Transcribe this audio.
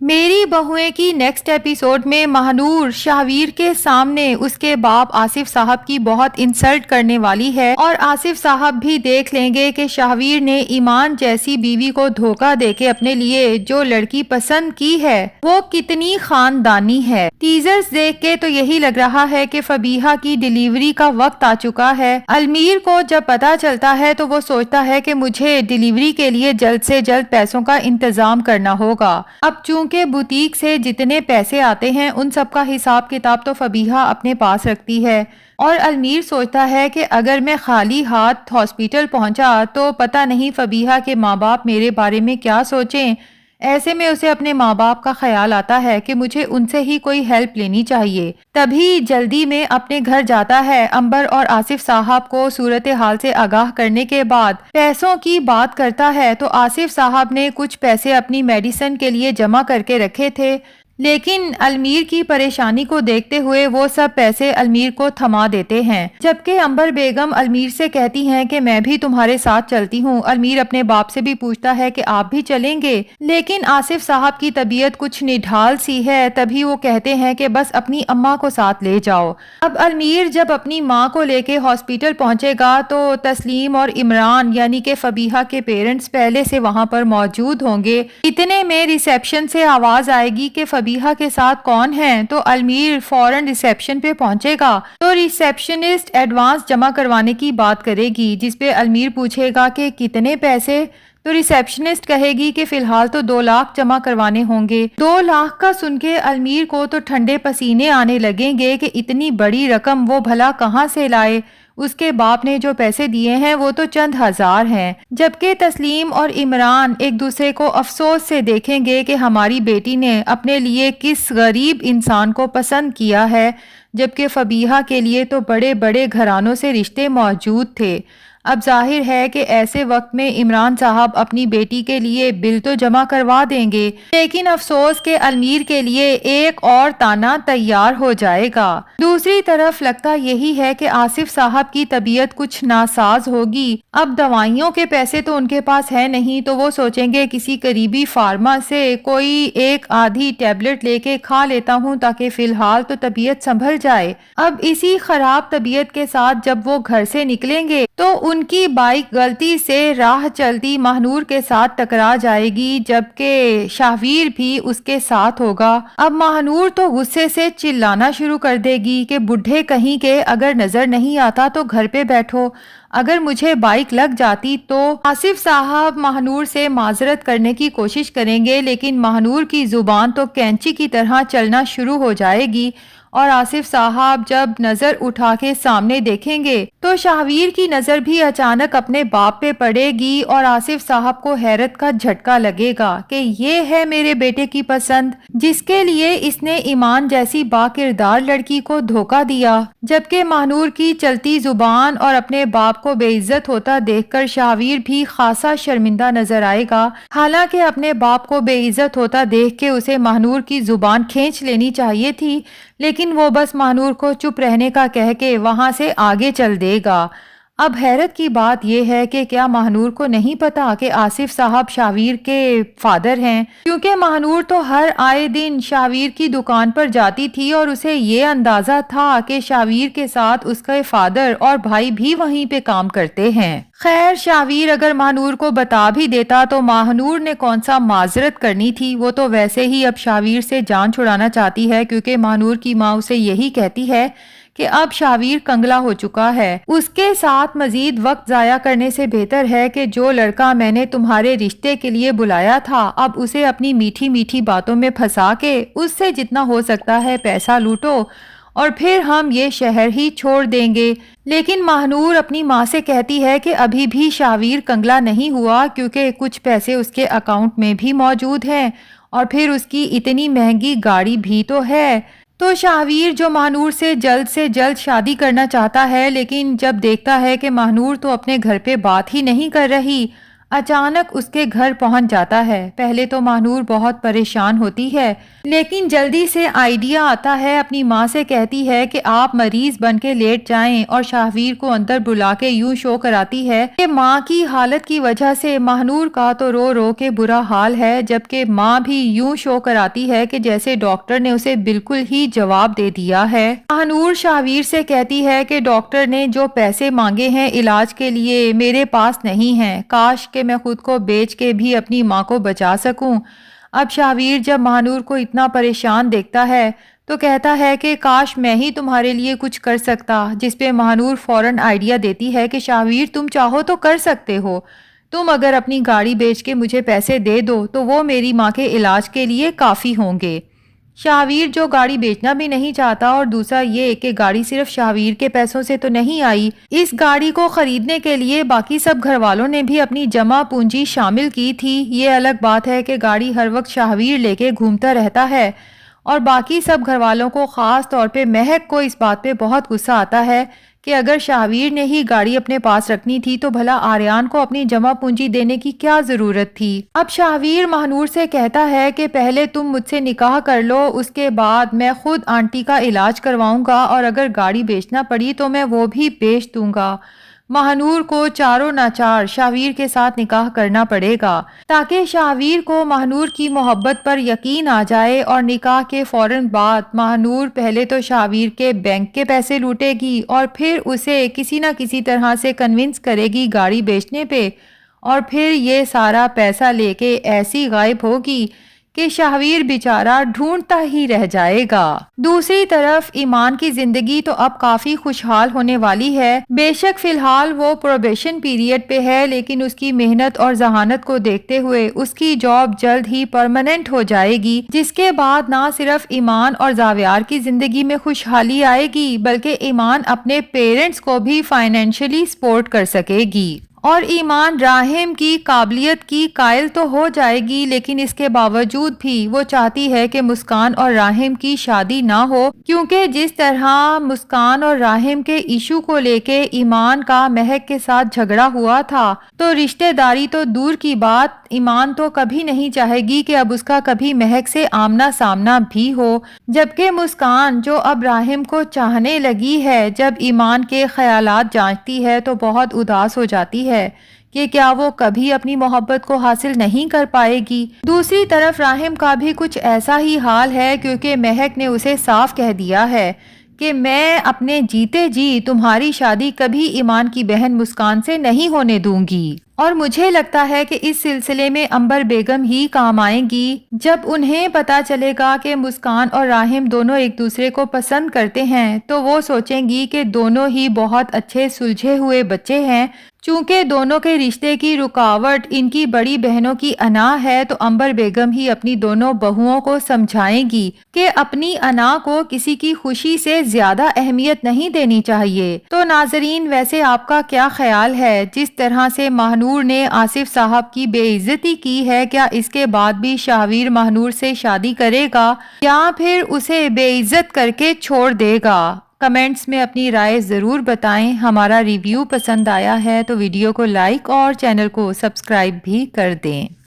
میری بہویں کی next episode میں مہنور شاہویر کے سامنے اس کے باپ آصف صاحب کی بہت انسلٹ کرنے والی ہے، اور آصف صاحب بھی دیکھ لیں گے کہ شاہویر نے ایمان جیسی بیوی کو دھوکہ دے کے اپنے لیے جو لڑکی پسند کی ہے وہ کتنی خاندانی ہے۔ ٹیزرز دیکھ کے تو یہی لگ رہا ہے کہ فبیہہ کی ڈیلیوری کا وقت آ چکا ہے۔ المیر کو جب پتا چلتا ہے تو وہ سوچتا ہے کہ مجھے ڈیلیوری کے لیے جلد سے جلد پیسوں کا انتظام کرنا ہوگا۔ اب چونکہ بوتیک سے جتنے پیسے آتے ہیں ان سب کا حساب کتاب تو فبیہہ اپنے پاس رکھتی ہے، اور المیر سوچتا ہے کہ اگر میں خالی ہاتھ ہاسپٹل پہنچا تو پتہ نہیں فبیہہ کے ماں باپ میرے بارے میں کیا سوچیں۔ ایسے میں اسے اپنے ماں باپ کا خیال آتا ہے کہ مجھے ان سے ہی کوئی ہیلپ لینی چاہیے۔ تبھی جلدی میں اپنے گھر جاتا ہے۔ امبر اور آصف صاحب کو صورتحال سے آگاہ کرنے کے بعد پیسوں کی بات کرتا ہے تو آصف صاحب نے کچھ پیسے اپنی میڈیسن کے لیے جمع کر کے رکھے تھے، لیکن المیر کی پریشانی کو دیکھتے ہوئے وہ سب پیسے المیر کو تھما دیتے ہیں، جبکہ امبر بیگم المیر سے کہتی ہیں کہ میں بھی تمہارے ساتھ چلتی ہوں۔ المیر اپنے باپ سے بھی پوچھتا ہے کہ آپ بھی چلیں گے، لیکن آصف صاحب کی طبیعت کچھ نڈھال سی ہے، تبھی وہ کہتے ہیں کہ بس اپنی اماں کو ساتھ لے جاؤ۔ اب المیر جب اپنی ماں کو لے کے ہاسپٹل پہنچے گا تو تسلیم اور عمران یعنی کہ فبیہہ کے پیرنٹس پہلے سے وہاں پر موجود ہوں گے۔ اتنے میں ریسیپشن سے آواز آئے گی کہ فبیہہ کے ساتھ کون ہیں، تو المیر فوراً ریسیپشن پہ پہنچے گا تو ریسیپشنسٹ ایڈوانس جمع کروانے کی بات کرے گی، جس پہ المیر پوچھے گا کہ کتنے پیسے، تو ریسیپشنسٹ کہے گی کہ فی الحال تو 2 لاکھ جمع کروانے ہوں گے۔ 2 لاکھ کا سن کے المیر کو تو ٹھنڈے پسینے آنے لگیں گے کہ اتنی بڑی رقم وہ بھلا کہاں سے لائے۔ اس کے باپ نے جو پیسے دیے ہیں وہ تو چند ہزار ہیں، جبکہ تسلیم اور عمران ایک دوسرے کو افسوس سے دیکھیں گے کہ ہماری بیٹی نے اپنے لیے کس غریب انسان کو پسند کیا ہے، جبکہ فبیہہ کے لیے تو بڑے بڑے گھرانوں سے رشتے موجود تھے۔ اب ظاہر ہے کہ ایسے وقت میں عمران صاحب اپنی بیٹی کے لیے بل تو جمع کروا دیں گے، لیکن افسوس کہ المیر کے لیے ایک اور تانا تیار ہو جائے گا۔ دوسری طرف لگتا یہی ہے کہ آصف صاحب کی طبیعت کچھ ناساز ہوگی۔ اب دوائیوں کے پیسے تو ان کے پاس ہے نہیں، تو وہ سوچیں گے کسی قریبی فارما سے کوئی ایک آدھی ٹیبلٹ لے کے کھا لیتا ہوں تاکہ فی الحال تو طبیعت سنبھل جائے۔ اب اسی خراب طبیعت کے ساتھ جب وہ گھر سے نکلیں گے تو ان کی بائک غلطی سے راہ چلتی مہنور کے ساتھ ٹکرا جائے گی، جبکہ شاہویر بھی اس کے ساتھ ہوگا۔ اب مہنور تو غصے سے چلانا شروع کر دے گی کہ بڈھے کہیں کے، اگر نظر نہیں آتا تو گھر پہ بیٹھو، اگر مجھے بائک لگ جاتی تو۔ آصف صاحب مہنور سے معذرت کرنے کی کوشش کریں گے، لیکن مہنور کی زبان تو کینچی کی طرح چلنا شروع ہو جائے گی، اور آصف صاحب جب نظر اٹھا کے سامنے دیکھیں گے تو شاہویر کی نظر بھی اچانک اپنے باپ پہ پڑے گی، اور آصف صاحب کو حیرت کا جھٹکا لگے گا کہ یہ ہے میرے بیٹے کی پسند، جس کے لیے اس نے ایمان جیسی با کردار لڑکی کو دھوکہ دیا۔ جبکہ مہنور کی چلتی زبان اور اپنے باپ کو بے عزت ہوتا دیکھ کر شاہویر بھی خاصا شرمندہ نظر آئے گا۔ حالانکہ اپنے باپ کو بے عزت ہوتا دیکھ کے اسے مہنور کی زبان کھینچ لینی چاہیے تھی، لیکن وہ بس مہنور کو چپ رہنے کا کہہ کے وہاں سے آگے چل دے گا۔ اب حیرت کی بات یہ ہے کہ کیا مہنور کو نہیں پتا کہ آصف صاحب شاہویر کے فادر ہیں، کیونکہ مہنور تو ہر آئے دن شاہویر کی دکان پر جاتی تھی اور اسے یہ اندازہ تھا کہ شاہویر کے ساتھ اس کے فادر اور بھائی بھی وہیں پہ کام کرتے ہیں۔ خیر، شاہویر اگر مہنور کو بتا بھی دیتا تو مہنور نے کون سا معذرت کرنی تھی، وہ تو ویسے ہی اب شاہویر سے جان چھڑانا چاہتی ہے، کیونکہ مہنور کی ماں اسے یہی کہتی ہے کہ اب شاہویر کنگلا ہو چکا ہے، اس کے ساتھ مزید وقت ضائع کرنے سے بہتر ہے کہ جو لڑکا میں نے تمہارے رشتے کے لیے بلایا تھا اب اسے اپنی میٹھی میٹھی باتوں میں پھنسا کے اس سے جتنا ہو سکتا ہے پیسہ لوٹو، اور پھر ہم یہ شہر ہی چھوڑ دیں گے۔ لیکن مہنور اپنی ماں سے کہتی ہے کہ ابھی بھی شاہویر کنگلا نہیں ہوا، کیونکہ کچھ پیسے اس کے اکاؤنٹ میں بھی موجود ہیں، اور پھر اس کی اتنی مہنگی گاڑی بھی تو ہے۔ تو شاہویر جو مہنور سے جلد شادی کرنا چاہتا ہے، لیکن جب دیکھتا ہے کہ مہنور تو اپنے گھر پہ بات ہی نہیں کر رہی، اچانک اس کے گھر پہنچ جاتا ہے۔ پہلے تو ماہنور بہت پریشان ہوتی ہے، لیکن جلدی سے آئیڈیا آتا ہے، اپنی ماں سے کہتی ہے کہ آپ مریض بن کے لیٹ جائیں، اور شاہویر کو اندر بلا کے یوں شو کراتی ہے کہ ماں کی حالت کی وجہ سے ماہنور کا تو رو رو کے برا حال ہے، جبکہ ماں بھی یوں شو کراتی ہے کہ جیسے ڈاکٹر نے اسے بالکل ہی جواب دے دیا ہے۔ ماہنور شاہویر سے کہتی ہے کہ ڈاکٹر نے جو پیسے مانگے ہیں علاج کے لیے میرے پاس نہیں ہیں، کاش کہ میں خود کو بیچ کے بھی اپنی ماں کو بچا سکوں۔ اب شاہویر جب ماہنور کو اتنا پریشان دیکھتا ہے تو کہتا ہے کہ کاش میں ہی تمہارے لیے کچھ کر سکتا، جس پہ ماہنور فوراً آئیڈیا دیتی ہے کہ شاہویر تم چاہو تو کر سکتے ہو، تم اگر اپنی گاڑی بیچ کے مجھے پیسے دے دو تو وہ میری ماں کے علاج کے لیے کافی ہوں گے۔ شاہویر جو گاڑی بیچنا بھی نہیں چاہتا، اور دوسرا یہ کہ گاڑی صرف شاہویر کے پیسوں سے تو نہیں آئی، اس گاڑی کو خریدنے کے لیے باقی سب گھر والوں نے بھی اپنی جمع پونجی شامل کی تھی۔ یہ الگ بات ہے کہ گاڑی ہر وقت شاہویر لے کے گھومتا رہتا ہے، اور باقی سب گھر والوں کو، خاص طور پہ مہک کو اس بات پہ بہت غصہ آتا ہے کہ اگر شاہویر نے ہی گاڑی اپنے پاس رکھنی تھی تو بھلا آریان کو اپنی جمع پونجی دینے کی کیا ضرورت تھی۔ اب شاہویر ماہنور سے کہتا ہے کہ پہلے تم مجھ سے نکاح کر لو، اس کے بعد میں خود آنٹی کا علاج کرواؤں گا، اور اگر گاڑی بیچنا پڑی تو میں وہ بھی بیچ دوں گا۔ ماہنور کو چاروں ناچار شاہویر کے ساتھ نکاح کرنا پڑے گا تاکہ شاہویر کو ماہنور کی محبت پر یقین آ جائے، اور نکاح کے فوراً بعد ماہنور پہلے تو شاہویر کے بینک کے پیسے لوٹے گی، اور پھر اسے کسی نہ کسی طرح سے کنونس کرے گی گاڑی بیچنے پہ، اور پھر یہ سارا پیسہ لے کے ایسی غائب ہوگی کہ شاہویر بیچارہ ڈھونڈتا ہی رہ جائے گا۔ دوسری طرف ایمان کی زندگی تو اب کافی خوشحال ہونے والی ہے۔ بے شک فی الحال وہ پروبیشن پیریڈ پہ ہے، لیکن اس کی محنت اور ذہانت کو دیکھتے ہوئے اس کی جاب جلد ہی پرماننٹ ہو جائے گی، جس کے بعد نہ صرف ایمان اور زاویار کی زندگی میں خوشحالی آئے گی، بلکہ ایمان اپنے پیرنٹس کو بھی فائنینشلی سپورٹ کر سکے گی، اور ایمان راحم کی قابلیت کی قائل تو ہو جائے گی، لیکن اس کے باوجود بھی وہ چاہتی ہے کہ مسکان اور راحم کی شادی نہ ہو، کیونکہ جس طرح مسکان اور راحم کے ایشو کو لے کے ایمان کا مہک کے ساتھ جھگڑا ہوا تھا، تو رشتہ داری تو دور کی بات، ایمان تو کبھی نہیں چاہے گی کہ اب اس کا کبھی مہک سے آمنا سامنا بھی ہو، جبکہ مسکان جو اب راحم کو چاہنے لگی ہے، جب ایمان کے خیالات جانچتی ہے تو بہت اداس ہو جاتی ہے کہ کیا وہ کبھی اپنی محبت کو حاصل نہیں کر پائے گی۔ دوسری طرف راحم کا بھی کچھ ایسا ہی حال ہے، کیونکہ مہک نے اسے صاف کہہ دیا ہے کہ میں اپنے جیتے جی تمہاری شادی کبھی ایمان کی بہن مسکان سے نہیں ہونے دوں گی، اور مجھے لگتا ہے کہ اس سلسلے میں عنبر بیگم ہی کام آئیں گی۔ جب انہیں پتا چلے گا کہ مسکان اور راحم دونوں ایک دوسرے کو پسند کرتے ہیں تو وہ سوچیں گی کہ دونوں ہی بہت اچھے سلجھے ہوئے بچے ہیں۔ چونکہ دونوں کے رشتے کی رکاوٹ ان کی بڑی بہنوں کی انا ہے، تو عنبر بیگم ہی اپنی دونوں بہوؤں کو سمجھائیں گی کہ اپنی انا کو کسی کی خوشی سے زیادہ اہمیت نہیں دینی چاہیے۔ تو ناظرین، ویسے آپ کا کیا خیال ہے، جس طرح سے ماہنور نے آصف صاحب کی بے عزتی کی ہے، کیا اس کے بعد بھی شاہویر ماہنور سے شادی کرے گا یا پھر اسے بے عزت کر کے چھوڑ دے گا؟ کمنٹس میں اپنی رائے ضرور بتائیں۔ ہمارا ریویو پسند آیا ہے تو ویڈیو کو لائک اور چینل کو سبسکرائب بھی کر دیں۔